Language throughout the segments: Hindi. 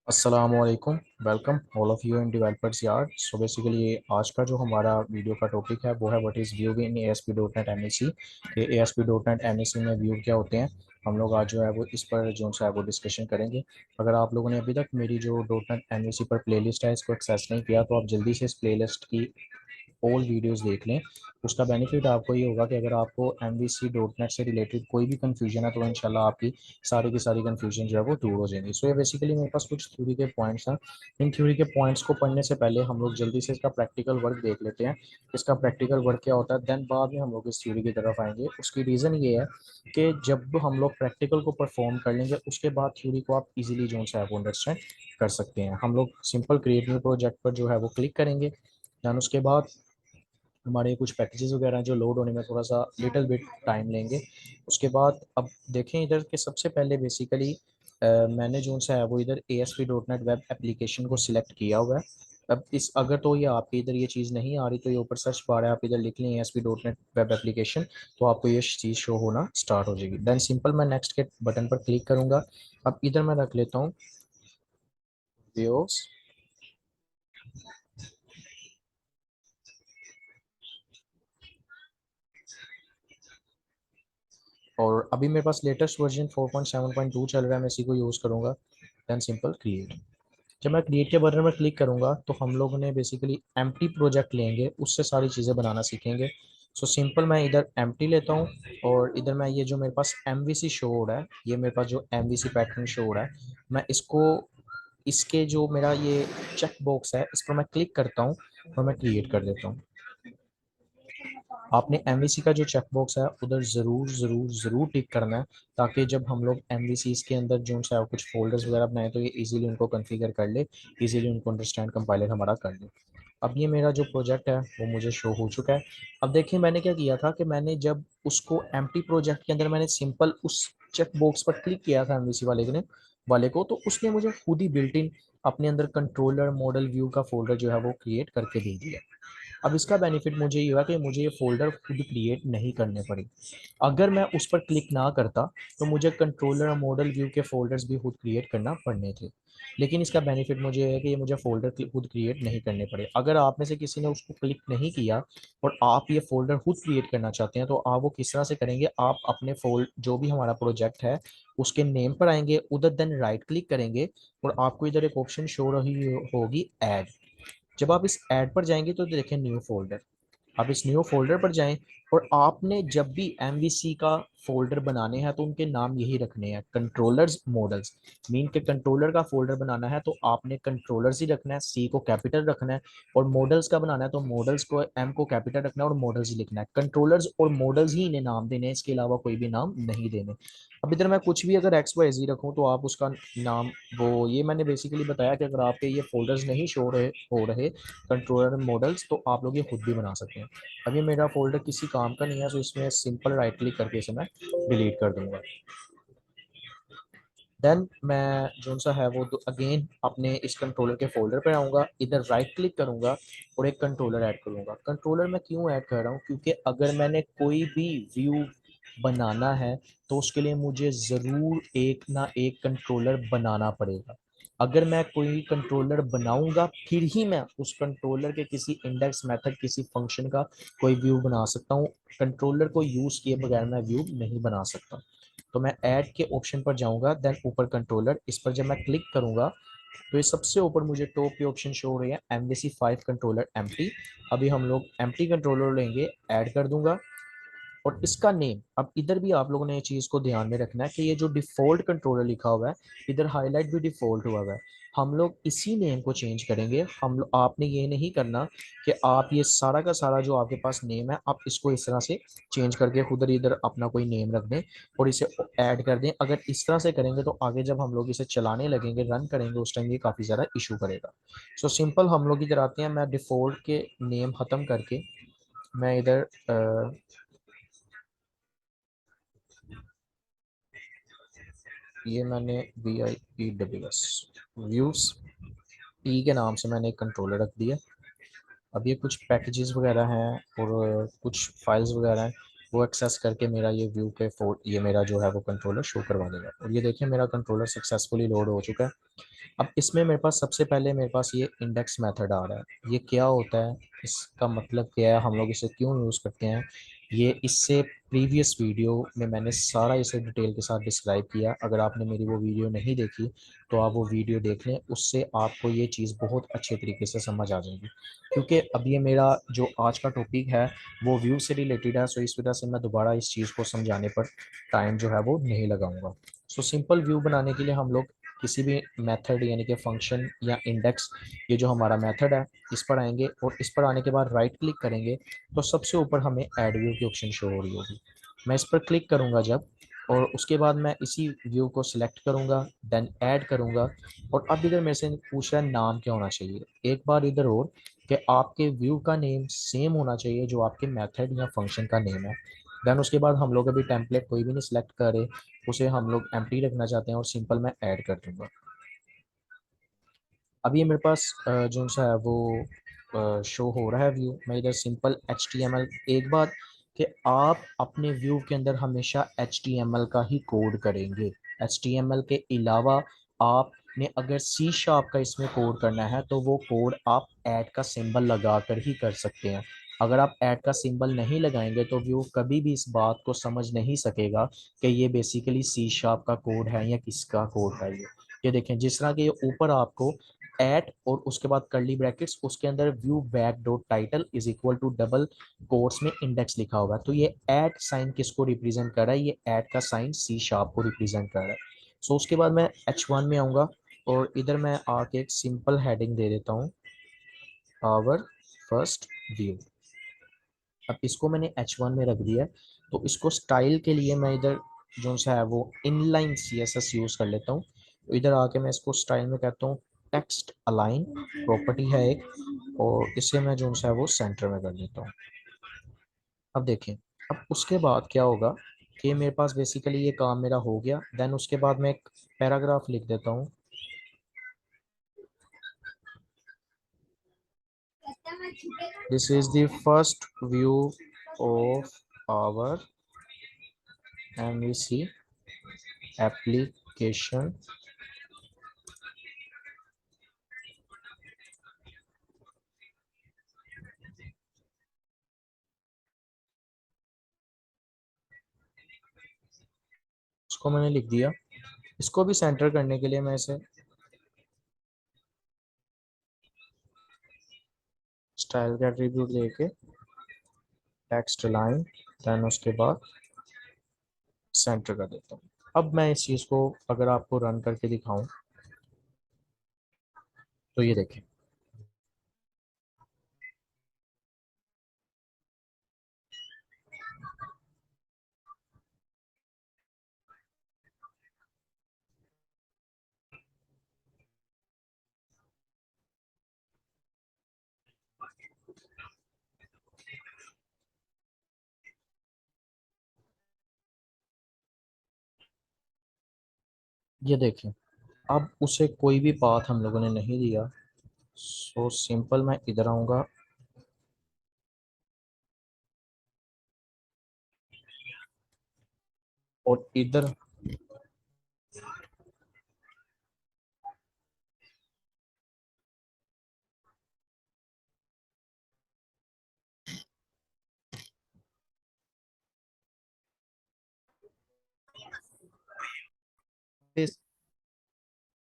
अस्सलामुअलैकुम। Welcome all of you in developers yard. So basically आज का जो हमारा वीडियो का टॉपिक है वो है what is view in ASP.NET MEC के ASP.NET MEC में व्यू क्या होते हैं। हम लोग आज जो है वो इस पर जो सा है वो डिस्कशन करेंगे। अगर आप लोगों ने अभी तक मेरी जो .NET MEC पर प्लेलिस्ट है इसको एक्सेस नहीं किया तो आप जल्दी से इस प्लेलिस्ट की ओल्ड वीडियोस देख लें। उसका बेनिफिट आपको ये होगा कि अगर आपको MVC.NET से रिलेटेड कोई भी कन्फ्यूजन है तो इंशाल्लाह आपकी सारी की सारी कन्फ्यूजन जो है वो दूर हो जाएंगी। सो ये बेसिकली मेरे पास कुछ थ्योरी के पॉइंट्स हैं। इन थ्योरी के पॉइंट्स को पढ़ने से पहले हम लोग जल्दी से इसका प्रैक्टिकल वर्क देख लेते हैं। इसका प्रैक्टिकल वर्क क्या होता है, देन बाद में हम लोग इस थ्योरी की तरफ आएंगे। उसकी रीज़न ये है कि जब हम लोग प्रैक्टिकल को परफॉर्म कर लेंगे उसके बाद थ्योरी को आप इजीली जो है वो अंडरस्टैंड कर सकते हैं। हम लोग सिंपल क्रिएट न्यू प्रोजेक्ट पर जो है वो क्लिक करेंगे। दैन उसके बाद हमारे कुछ पैकेजेस वगैरह हैं जो लोड होने में थोड़ा सा लिटिल बिट टाइम लेंगे। उसके बाद अब देखें इधर के सबसे पहले बेसिकली मैंने जो सा है वो इधर ASP.NET वेब एप्लीकेशन को सिलेक्ट किया हुआ है। अब इस अगर तो ये आपके इधर ये चीज़ नहीं आ रही तो ये ऊपर सर्च बार है, आप इधर लिख लें ASP.NET वेब एप्लीकेशन तो आपको ये चीज़ शो होना स्टार्ट हो जाएगी। देन सिंपल मैं नेक्स्ट के बटन पर क्लिक करूंगा। अब इधर मैं रख लेता हूँ व्यूज। और अभी मेरे पास लेटेस्ट वर्जन 4.7.2 चल रहा है, मैं इसी को यूज़ करूँगा। Then simple create. जब मैं क्रिएट के बटन पर क्लिक करूँगा तो हम लोगों ने बेसिकली एम्प्टी प्रोजेक्ट लेंगे, उससे सारी चीज़ें बनाना सीखेंगे। सो सिंपल मैं इधर एम्प्टी लेता हूँ और इधर मैं ये जो मेरे पास MVC शो हो रहा है, ये मेरे पास जो MVC पैटर्न शो हो रहा है, मैं इसको इसके जो मेरा ये चेक बॉक्स है इस पर मैं क्लिक करता हूँ और मैं क्रिएट कर देता हूँ। आपने MVC का जो चेक बॉक्स है उधर ज़रूर ज़रूर ज़रूर टिक करना है, ताकि जब हम लोग MVC के अंदर जो है कुछ फोल्डर्स वगैरह बनाए तो ये इजीली उनको कॉन्फ़िगर कर ले, इजीली उनको अंडरस्टैंड कंपाइलर हमारा कर ले। अब ये मेरा जो प्रोजेक्ट है वो मुझे शो हो चुका है। अब देखिए मैंने क्या किया था कि मैंने जब उसको एम्प्टी प्रोजेक्ट के अंदर मैंने सिंपल उस चेक बॉक्स पर क्लिक किया था MVC वाले को तो उसने मुझे खुद ही बिल्ट इन अपने अंदर कंट्रोलर मॉडल व्यू का फोल्डर जो है वो क्रिएट करके दे दिया। अब इसका बेनिफिट मुझे ये हुआ कि मुझे ये फ़ोल्डर खुद क्रिएट नहीं करने पड़े। अगर मैं उस पर क्लिक ना करता तो मुझे कंट्रोलर और मॉडल व्यू के फ़ोल्डर्स भी खुद क्रिएट करना पड़ने थे। लेकिन इसका बेनिफिट मुझे है कि ये मुझे फ़ोल्डर खुद क्रिएट नहीं करने पड़े। अगर आप में से किसी ने उसको क्लिक नहीं किया और आप ये फ़ोल्डर खुद क्रिएट करना चाहते हैं तो आप वो किस तरह से करेंगे, आप अपने जो भी हमारा प्रोजेक्ट है उसके नेम पर आएंगे, उधर देन राइट क्लिक करेंगे और आपको इधर एक ऑप्शन शो रही होगी ऐड। जब आप इस ऐड पर जाएंगे तो देखें न्यू फोल्डर। आप इस न्यू फोल्डर पर जाएं और आपने जब भी MVC का फोल्डर बनाने हैं तो उनके नाम यही रखने हैं, कंट्रोलर्स मॉडल्स। मीन के कंट्रोलर का फोल्डर बनाना है तो आपने कंट्रोलर्स ही रखना है, C को कैपिटल रखना है। और मॉडल्स का बनाना है तो मॉडल्स को M को कैपिटल रखना है और मॉडल्स ही लिखना है। कंट्रोलर्स और मॉडल्स ही इन्हें नाम देने हैं, इसके अलावा कोई भी नाम नहीं देने। अब इधर मैं कुछ भी अगर XYZ रखूँ तो आप उसका नाम वो ये मैंने बेसिकली बताया कि अगर आपके ये फोल्डर्स नहीं शो हो रहे कंट्रोलर मॉडल्स तो आप लोग ये खुद भी बना सकते हैं। अभी मेरा फोल्डर किसी काम का नहीं है तो इसमें सिंपल राइट क्लिक करके इसे मैं डिलीट कर दूंगा। देन मैं जो सा है वो अगेन अपने इस कंट्रोलर के फोल्डर पर आऊँगा, इधर राइट क्लिक करूँगा और एक कंट्रोलर ऐड करूँगा। कंट्रोलर मैं क्यों ऐड कर रहा हूँ, क्योंकि अगर मैंने कोई भी व्यू बनाना है तो उसके लिए मुझे ज़रूर एक ना एक कंट्रोलर बनाना पड़ेगा। अगर मैं कोई कंट्रोलर बनाऊंगा फिर ही मैं उस कंट्रोलर के किसी इंडेक्स मेथड किसी फंक्शन का कोई व्यू बना सकता हूँ। कंट्रोलर को यूज़ किए बगैर मैं व्यू नहीं बना सकता। तो मैं ऐड के ऑप्शन पर जाऊंगा, देन ऊपर कंट्रोलर, इस पर जब मैं क्लिक करूंगा तो ये सबसे ऊपर मुझे टॉप पे ऑप्शन शो हो रही है MVC5 कंट्रोलर एम्प्टी। अभी हम लोग एम्प्टी कंट्रोलर लेंगे, ऐड कर दूंगा और इसका नेम। अब इधर भी आप लोगों ने ये चीज़ को ध्यान में रखना है कि ये जो डिफ़ॉल्ट कंट्रोलर लिखा हुआ है इधर हाईलाइट भी डिफ़ॉल्ट हुआ हुआ है, हम लोग इसी नेम को चेंज करेंगे। आपने ये नहीं करना कि आप ये सारा का सारा जो आपके पास नेम है आप इसको इस तरह से चेंज करके खुद इधर अपना कोई नेम रख दें और इसे ऐड कर दें। अगर इस तरह से करेंगे तो आगे जब हम लोग इसे चलाने लगेंगे रन करेंगे उस टाइम ये काफ़ी ज़्यादा इशू करेगा। सो सिंपल हम लोग इधर आते हैं, मैं डिफ़ॉल्ट के नेम ख़त्म करके मैं इधर ये मैंने VIEWS व्यूज ई के नाम से मैंने एक कंट्रोलर रख दिया। अब ये कुछ पैकेजेस वगैरह हैं और कुछ फाइल्स वगैरह हैं, वो एक्सेस करके मेरा ये व्यू के ये मेरा जो है वो कंट्रोलर शो करवा देगा। और ये देखिए मेरा कंट्रोलर सक्सेसफुली लोड हो चुका है। अब इसमें मेरे पास सबसे पहले मेरे पास ये इंडेक्स मेथड आ रहा है। ये क्या होता है, इसका मतलब क्या है, हम लोग इसे क्यों यूज़ करते हैं, ये इससे प्रीवियस वीडियो में मैंने सारा इसे डिटेल के साथ डिस्क्राइब किया। अगर आपने मेरी वो वीडियो नहीं देखी तो आप वो वीडियो देख लें, उससे आपको ये चीज़ बहुत अच्छे तरीके से समझ आ जाएगी। क्योंकि अब ये मेरा जो आज का टॉपिक है वो व्यू से रिलेटेड है, सो इस वजह से मैं दोबारा इस चीज़ को समझाने पर टाइम जो है वो नहीं लगाऊंगा। सो सिंपल व्यू बनाने के लिए हम लोग किसी भी मेथड यानी कि फंक्शन या इंडेक्स, ये जो हमारा मेथड है, इस पर आएंगे और इस पर आने के बाद राइट क्लिक करेंगे तो सबसे ऊपर हमें ऐड व्यू की ऑप्शन शो हो रही होगी। मैं इस पर क्लिक करूंगा जब, और उसके बाद मैं इसी व्यू को सिलेक्ट करूंगा, देन ऐड करूंगा। और अब इधर मेरे से पूछ रहा है नाम क्या होना चाहिए। एक बार इधर और, कि आपके व्यू का नेम सेम होना चाहिए जो आपके मेथड या फंक्शन का नेम है। देन उसके बाद हम लोग अभी टेम्पलेट कोई भी नहीं सिलेक्ट करे, उसे हम लोग एम्प्टी रखना चाहते हैं और सिंपल मैं ऐड कर दूंगा। अब ये मेरे पास जो सा है वो शो हो रहा है व्यू। मैं इधर सिंपल HTML, एक बात कि आप अपने व्यू के अंदर हमेशा HTML का ही कोड करेंगे। HTML के अलावा आपने अगर C# का इसमें कोड करना है तो वो कोड आप ऐड का सिंबल लगा कर ही कर सकते हैं। अगर आप ऐड का सिंबल नहीं लगाएंगे तो व्यू कभी भी इस बात को समझ नहीं सकेगा कि ये बेसिकली C# का कोड है या किसका कोड है। ये देखें, जिस तरह के ये ऊपर आपको एट और उसके बाद कर्ली ब्रैकेट्स, उसके अंदर view bag dot title is equal to double quotes में इंडेक्स लिखा होगा, तो ये एट साइन किसको रिप्रेजेंट कर रहा है, ये एट का साइन C# को रिप्रेजेंट कर रहा है। सो उसके बाद मैं H1 में आऊंगा और इधर मैं आके एक सिंपल हेडिंग दे देता हूँ, आवर फर्स्ट व्यू। अब इसको मैंने H1 में रख दिया। तो इसको स्टाइल के लिए मैं इधर जो सा है वो इनलाइन CSS यूज कर लेता हूँ। तो इधर आके मैं इसको स्टाइल में कहता हूँ टेक्स्ट अलाइन, प्रॉपर्टी है एक, और इसे मैं जो सा है वो सेंटर में कर देता हूँ। अब देखें, अब उसके बाद क्या होगा कि मेरे पास बेसिकली ये काम मेरा हो गया। देन उसके बाद मैं एक पैराग्राफ लिख देता हूँ। This is the first view of our MVC application. इसको मैंने लिख दिया। इसको भी सेंटर करने के लिए मैं इसे स्टाइल का एट्रीब्यूट लेके टेक्स्ट लाइन, देन उसके बाद सेंटर कर देता हूँ। अब मैं इस चीज़ को अगर आपको रन करके दिखाऊं तो ये देखें, ये देखें। अब उसे कोई भी पाथ हम लोगों ने नहीं दिया। सो सिंपल मैं इधर आऊंगा और इधर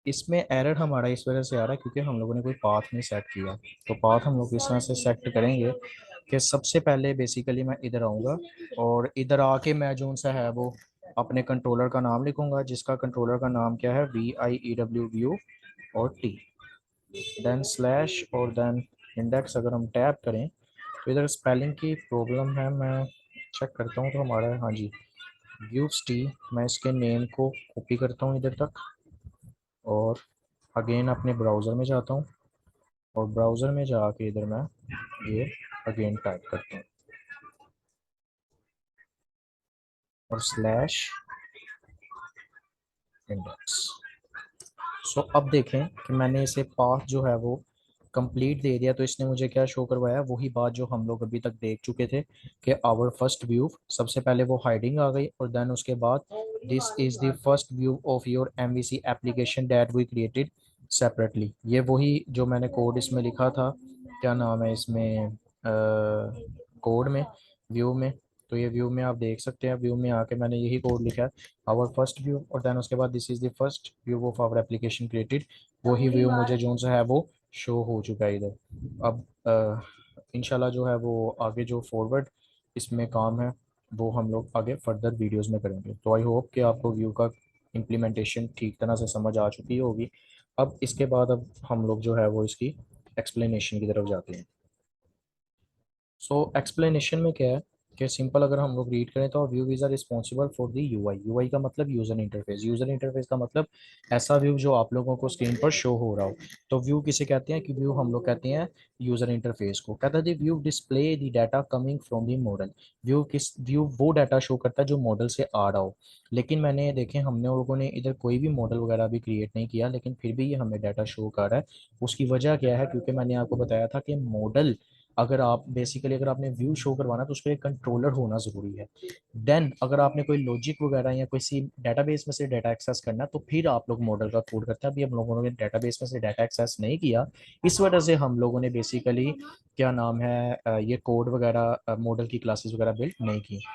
इसमें एरर हमारा इस वजह से आ रहा है क्योंकि हम लोगों ने कोई पाथ नहीं सेट किया। तो पाथ हम लोग इस तरह से सेट करेंगे कि सबसे पहले बेसिकली मैं इधर आऊँगा और इधर आके मैं जो सा है वो अपने कंट्रोलर का नाम लिखूंगा, जिसका कंट्रोलर का नाम क्या है, VIEW व्यू और T, देन स्लैश और देन इंडेक्स। अगर हम टैप करें तो इधर स्पेलिंग की प्रॉब्लम है, मैं चेक करता हूँ। तो हमारा, हाँ जी, व्यूज T। मैं इसके नेम को कॉपी करता हूँ इधर तक और अगेन अपने ब्राउज़र में जाता हूँ और ब्राउज़र में जाके इधर मैं ये अगेन टाइप करता हूँ और स्लैश इंडेक्स। सो अब देखें कि मैंने इसे पाथ जो है वो कंप्लीट दे दिया। तो इसने मुझे क्या शो करवाया, वही बात जो हम लोग अभी तक देख चुके थे कि आवर फर्स्ट व्यू, सबसे पहले वो हाइडिंग आ गई और देन उसके बाद this is the first view of your MVC application that we created separately. ये वही जो मैंने कोड इसमें लिखा था, क्या नाम है इसमें, कोड में, व्यू में। तो ये व्यू में आप देख सकते हैं, व्यू में आके मैंने यही कोड लिखा है, आवर फर्स्ट व्यू, और देन उसके बाद this is the first view of our application created. वही व्यू मुझे जो सा है वो शो हो चुका है इधर। अब इंशाल्लाह जो है वो आगे जो फॉरवर्ड इसमें काम है वो हम लोग आगे फर्दर वीडियोस में करेंगे। तो आई होप कि आपको व्यू का इम्प्लीमेंटेशन ठीक तरह से समझ आ चुकी होगी। अब इसके बाद अब हम लोग जो है वो इसकी एक्सप्लेनेशन की तरफ जाते हैं। सो एक्सप्लेनेशन में क्या है कि सिंपल अगर हम लोग रीड करें तो view is are responsible for the UI. UI का मतलब यूजर इंटरफेस, यूजर इंटरफेस का मतलब ऐसा व्यू जो आप लोगों को स्क्रीन पर शो हो रहा हो। तो व्यू किसे कहते हैं, कि व्यू हम लोग कहते हैं यूजर इंटरफेस को। कहता है view display the data coming from the model. View वो डाटा शो करता है जो मॉडल से आ रहा हो। लेकिन मैंने देखें, हमने लोगों ने इधर कोई भी मॉडल वगैरह भी क्रिएट नहीं किया, लेकिन फिर भी ये हमें डाटा शो कर रहा है। उसकी वजह क्या है, क्योंकि मैंने आपको बताया था कि मॉडल, अगर आप बेसिकली अगर आपने व्यू शो करवाना तो उस पर एक कंट्रोलर होना जरूरी है। देन अगर आपने कोई लॉजिक वगैरह या कोई सी डेटाबेस में से डाटा एक्सेस करना है तो फिर आप लोग मॉडल का कोड करते हैं। अभी हम लोगों ने डेटाबेस में से डाटा एक्सेस नहीं किया, इस वजह से हम लोगों ने बेसिकली क्या नाम है ये कोड वगैरह मॉडल की क्लासेस वगैरह बिल्ड नहीं की।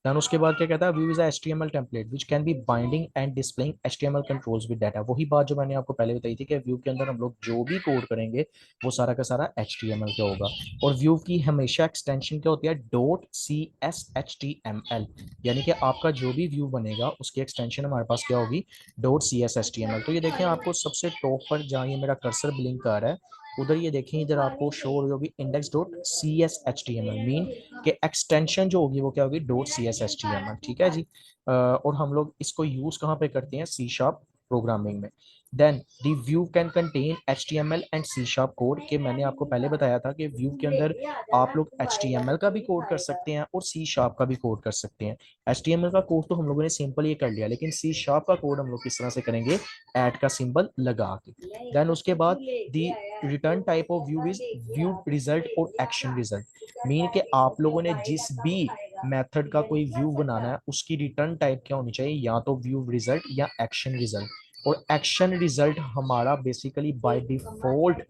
देन उसके बाद क्या कहता है, view is HTML template which can be binding and displaying HTML controls with data. वही बात जो मैंने आपको पहले बताई थी कि व्यू के अंदर हम लोग जो भी कोड करेंगे वो सारा का सारा एचटीएमएल का होगा। और व्यू की हमेशा एक्सटेंशन क्या होती है, dot C S H T M L. यानी कि आपका जो भी व्यू बनेगा उसकी एक्सटेंशन हमारे पास क्या होगी, dot C S H T M L. तो ये देखें आपको सबसे टॉप पर जहाँ ये मेरा कर्सर ब्लिंक आ रहा है, उधर ये देखें, इधर आपको शो हो रही होगी index dot C S H T M L. Mean कि एक्सटेंशन जो होगी वो क्या होगी, dot C S H T M L. ठीक है जी। और हम लोग इसको यूज कहाँ पे करते हैं, सी शार्प प्रोग्रामिंग में। Then the view can contain HTML and C sharp code. के मैंने आपको पहले बताया था कि व्यू के अंदर आप लोग HTML का भी कोड कर सकते हैं और सी शार्प का भी कोड कर सकते हैं। HTML का कोड तो हम लोगों ने सिंपल ये कर लिया, लेकिन सी शार्प का कोड हम लोग किस तरह से करेंगे, ऐड का सिंबल लगा के। देन उसके बाद the return type of view is view result और एक्शन रिजल्ट। मीन के आप लोगों ने जिस भी मेथड का कोई व्यू बनाना है उसकी रिटर्न टाइप क्या होनी चाहिए, या तो व्यू रिजल्ट या एक्शन रिजल्ट। और एक्शन रिजल्ट हमारा basically by default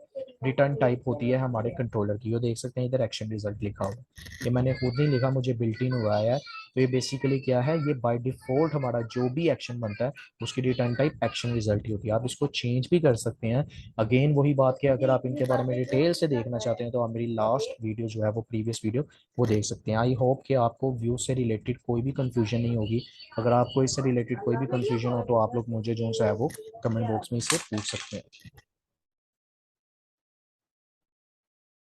return type होती है हमारे कंट्रोलर की। ये देख सकते हैं इधर एक्शन रिजल्ट लिखा हुआ है, ये मैंने खुद नहीं लिखा, मुझे बिल्ट इन हुआ है। तो ये बेसिकली क्या है, ये बाय डिफॉल्ट हमारा जो भी एक्शन बनता है उसकी रिटर्न टाइप एक्शन रिजल्ट ही होती है। आप इसको चेंज भी कर सकते हैं। अगेन वही बात कि अगर आप इनके बारे में डिटेल से देखना चाहते हैं तो आप मेरी लास्ट वीडियो जो है वो प्रीवियस वीडियो वो देख सकते हैं। आई होप कि आपको व्यू से रिलेटेड कोई भी कंफ्यूजन नहीं होगी। अगर आपको इससे रिलेटेड कोई भी कंफ्यूजन हो तो आप लोग मुझे जो है वो कमेंट बॉक्स में इससे पूछ सकते हैं।